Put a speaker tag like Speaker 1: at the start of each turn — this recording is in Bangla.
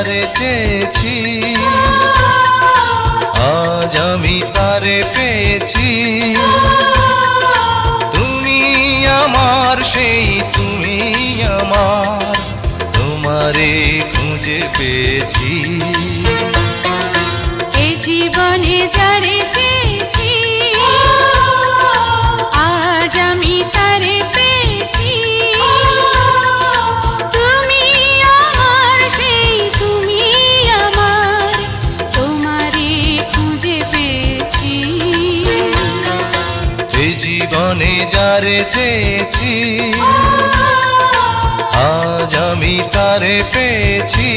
Speaker 1: যারে চেয়েছি আজ আমি তারে পেয়েছি। তুমি আমার সেই তুমি আমার, তোমারে খুঁজে পেয়েছি।
Speaker 2: এ জীবনে যারে চেয়েছি আজ আমি তারে পেয়েছি। তুমি আমার সেই তুমি আমার, তোমারে খুঁজে পেয়েছি।
Speaker 1: এ জীবনে যারে চেয়েছি আজ আমি তারে পেয়েছি।